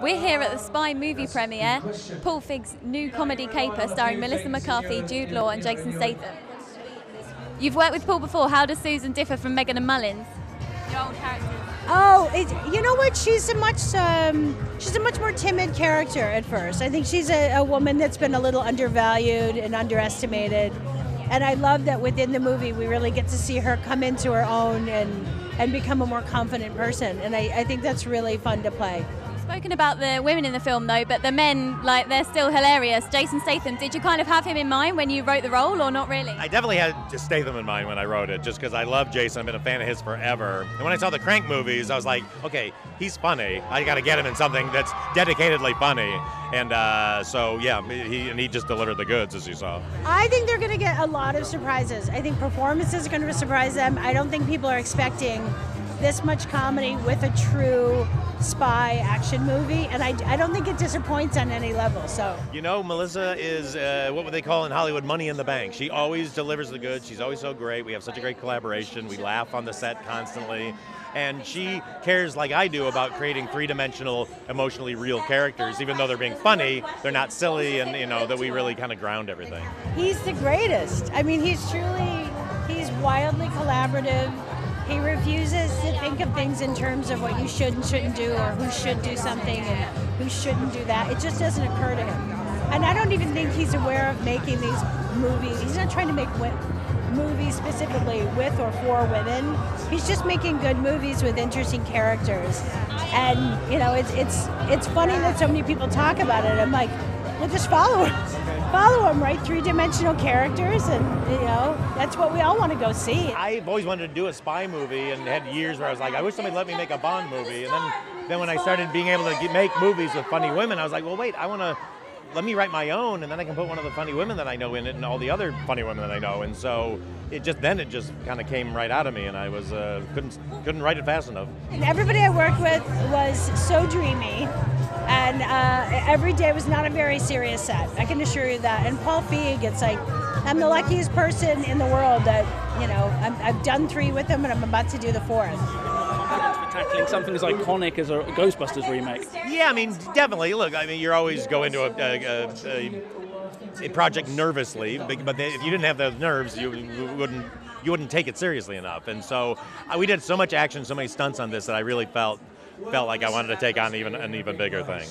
We're here at the Spy movie premiere, Paul Feig's new comedy caper starring Melissa McCarthy, Jude Law and Jason Statham. You've worked with Paul before. How does Susan differ from Megan and Mullins, your old characters? Oh, you know what? She's a much more timid character at first. I think she's a woman that's been a little undervalued and underestimated. And I love that within the movie we really get to see her come into her own and become a more confident person. And I think that's really fun to play. Spoken about the women in the film though, but the men, like, they're still hilarious. Jason Statham, did you kind of have him in mind when you wrote the role, or not really? I definitely had Statham in mind when I wrote it, just because I love Jason. I've been a fan of his forever. And when I saw the Crank movies, I was like, okay, he's funny. I got to get him in something that's dedicatedly funny. And so, yeah, he just delivered the goods, as you saw. I think they're going to get a lot of surprises. I think performances are going to surprise them. I don't think people are expecting this much comedy with a true spy action movie, and I don't think it disappoints on any level. So, you know, Melissa is what would they call in Hollywood, money in the bank. She always delivers the goods. She's always so great. We have such a great collaboration. We laugh on the set constantly, and she cares like I do about creating three-dimensional, emotionally real characters. Even though they're being funny, they're not silly, and you know that we really kind of ground everything. He's the greatest. I mean, he's wildly collaborative. He refuses to think of things in terms of what you should and shouldn't do, or who should do something and who shouldn't do that. It just doesn't occur to him. And I don't even think he's aware of making these movies. He's not trying to make movies specifically with or for women. He's just making good movies with interesting characters. And you know, it's funny that so many people talk about it. I'm like, well, just follow him, right? Three-dimensional characters, and you know, that's what we all want to go see. I've always wanted to do a spy movie, and had years where I was like, I wish somebody let me make a Bond movie. And then when I started being able to make movies with funny women, I was like, well, wait, let me write my own, and then I can put one of the funny women that I know in it, and all the other funny women that I know. And so it just kind of came right out of me, and I was couldn't write it fast enough. And everybody I worked with was so dreamy. And every day was not a very serious set, I can assure you that. And Paul Feig, it's like, I'm the luckiest person in the world that, you know, I've done 3 with him and I'm about to do the 4th. For tackling something as iconic as a Ghostbusters remake. Yeah, I mean, definitely. Look, I mean, you always go into a project nervously, but if you didn't have those nerves, you wouldn't take it seriously enough. And so we did so much action, so many stunts on this that I really felt like I wanted to take on an even bigger thing.